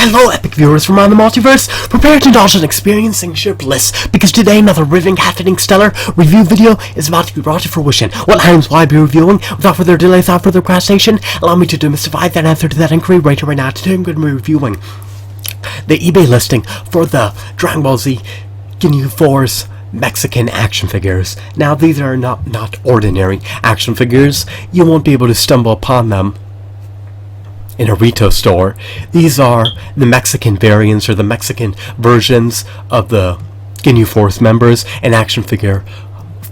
Hello, epic viewers from around the multiverse. Prepare to indulge in experiencing sheer bliss, because today another riveting, happening, stellar review video is about to be brought to fruition. What items will I be reviewing? Without further delay, without further procrastination, allow me to demystify that answer to that inquiry right here, right now. Today I'm going to be reviewing the eBay listing for the Dragon Ball Z Ginyu Force Mexican action figures. Now, these are not ordinary action figures. You won't be able to stumble upon them in a retail store. These are the Mexican variants, or the Mexican versions of the Ginyu Force members in action figure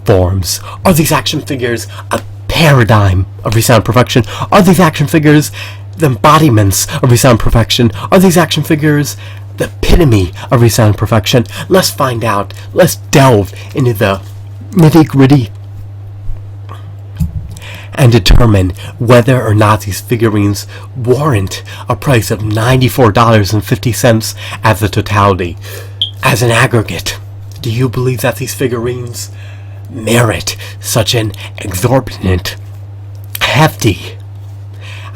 forms. Are these action figures a paradigm of resound perfection? Are these action figures the embodiments of resound perfection? Are these action figures the epitome of resound perfection? Let's find out. Let's delve into the nitty-gritty and determine whether or not these figurines warrant a price of $94.50 as a totality. As an aggregate, do you believe that these figurines merit such an exorbitant, hefty,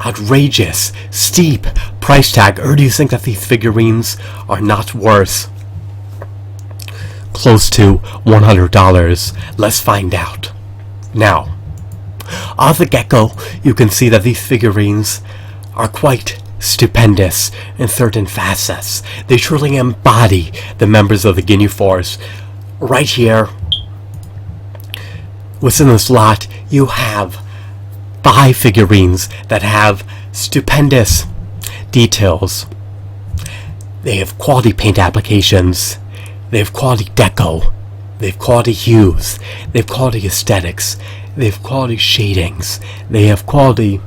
outrageous, steep price tag, or do you think that these figurines are not worth close to $100? Let's find out. Now, off the get-go, you can see that these figurines are quite stupendous in certain facets. They truly embody the members of the Ginyu Force. Right here, within this lot, you have 5 figurines that have stupendous details. They have quality paint applications. They have quality deco. They have quality hues. They have quality aesthetics. They have quality shadings. They have quality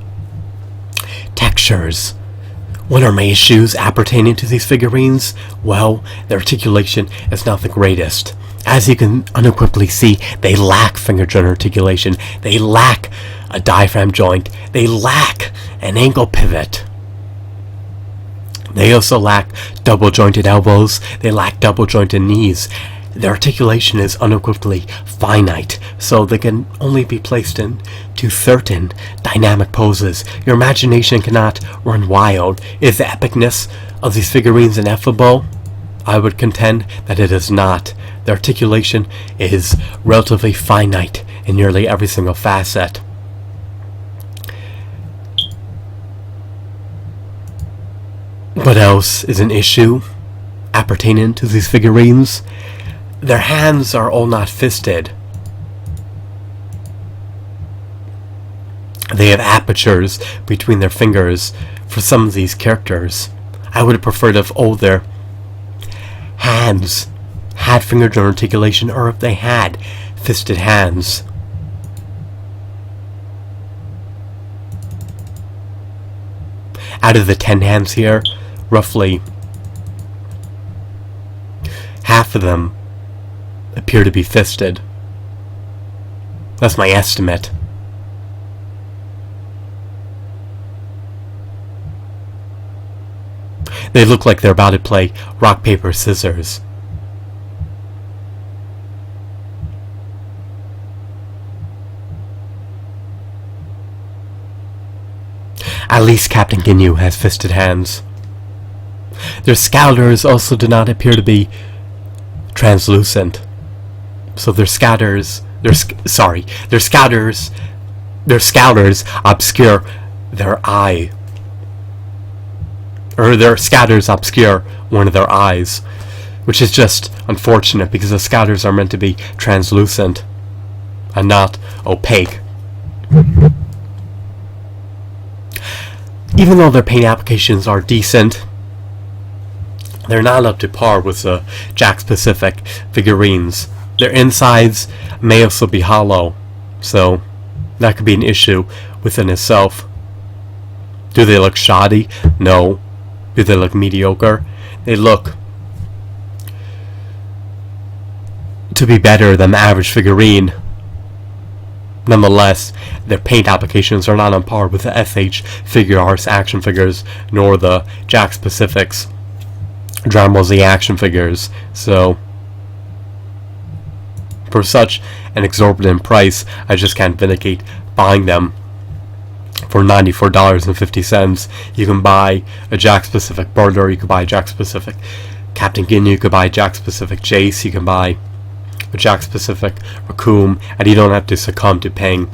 textures. What are my issues appertaining to these figurines? Well, their articulation is not the greatest. As you can unequivocally see, they lack finger joint articulation. They lack a diaphragm joint. They lack an ankle pivot. They also lack double jointed elbows. They lack double jointed knees. Their articulation is unequivocally finite, so they can only be placed into certain dynamic poses. Your imagination cannot run wild. Is the epicness of these figurines ineffable? I would contend that it is not. The articulation is relatively finite in nearly every single facet. What else is an issue appertaining to these figurines? Their hands are all not fisted. They have apertures between their fingers for some of these characters. I would have preferred if all their hands had finger joint articulation, or if they had fisted hands. Out of the 10 hands here, roughly half of them appear to be fisted. That's my estimate. They look like they're about to play rock, paper, scissors. At least Captain Ginyu has fisted hands. Their scalders also do not appear to be translucent. So their scouters obscure their eye. Or their scouters obscure one of their eyes. Which is just unfortunate, because the scouters are meant to be translucent and not opaque. Even though their paint applications are decent, they're not up to par with the Jeice-specific figurines. Their insides may also be hollow, so that could be an issue within itself. Do they look shoddy? No. Do they look mediocre? They look to be better than the average figurine. Nonetheless, their paint applications are not on par with the SH Figure Arts action figures, nor the Jeice-specifics Dragon Ball Z action figures. So, for such an exorbitant price, I just can't vindicate buying them. for $94.50, you can buy a Jack-specific Burter, you can buy a Jack-specific Captain Ginyu, you can buy a Jack-specific Jeice, you can buy a Jack-specific Recoome, and you don't have to succumb to paying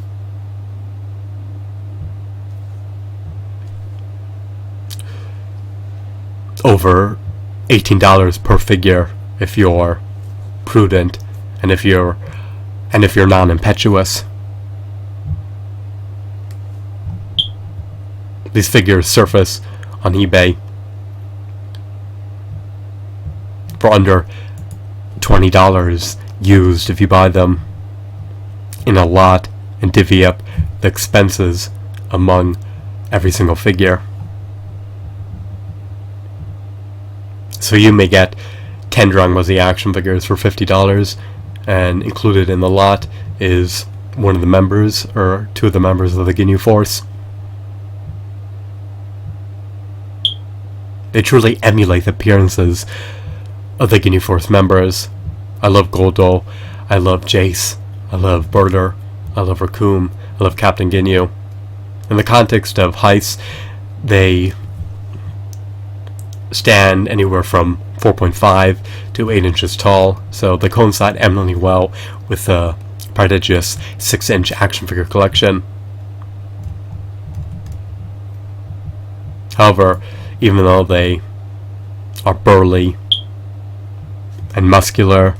over $18 per figure if you're prudent and if you're non-impetuous. These figures surface on eBay for under $20 used if you buy them in a lot and divvy up the expenses among every single figure. So you may get 10 Dragon Ball Z action figures for $50, and included in the lot is one of the members or two of the members of the Ginyu Force. They truly emulate the appearances of the Ginyu Force members. I love Guldo, I love Jeice, I love Burter, I love Recoome, I love Captain Ginyu. In the context of Jeice, they stand anywhere from 4.5 to 8 inches tall, so they coincide eminently well with the prodigious 6-inch action figure collection. However, even though they are burly and muscular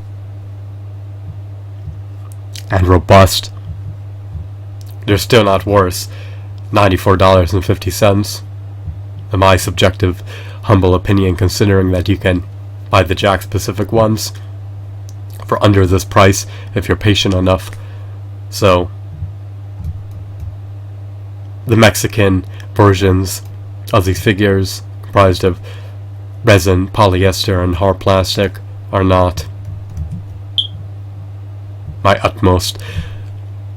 and robust, they're still not worth $94.50, in my subjective, humble opinion, considering that you can buy the Jack-specific ones for under this price if you're patient enough. So, the Mexican versions of these figures, comprised of resin, polyester, and hard plastic, are not my utmost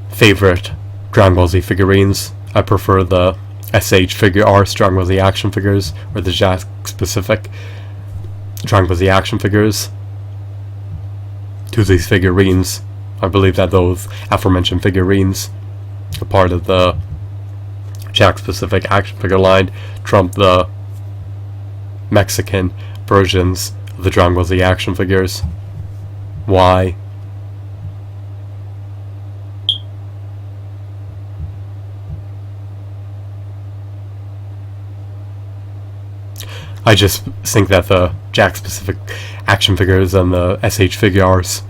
favorite Dragon Ball Z figurines. I prefer the SH Figure Arts Dragon Ball Z action figures, or the Jack-specific Dragon Ball Z action figures to these figurines. I believe that those aforementioned figurines are part of the Jack-specific action figure line, trump the Mexican versions of the Dragon Ball Z action figures. Why? I just think that the Jack-specific action figures and the SH Figure Arts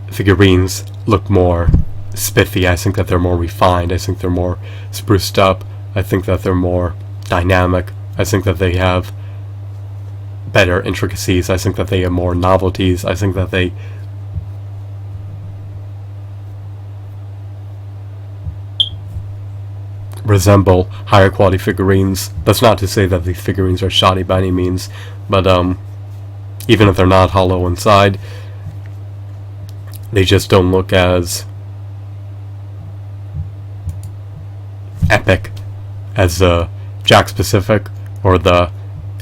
figurines look more spiffy. I think that they're more refined. I think they're more spruced up. I think that they're more dynamic. I think that they have better intricacies. I think that they have more novelties. I think that they resemble higher quality figurines. That's not to say that these figurines are shoddy by any means, but even if they're not hollow inside, they just don't look as epic as the Jack-specific or the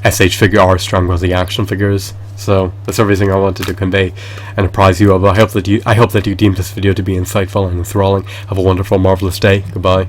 SH Figure Arts Dragon Ball Z action figures. So that's everything I wanted to convey and apprise you of. I hope that you deemed this video to be insightful and enthralling. Have a wonderful, marvelous day. Goodbye.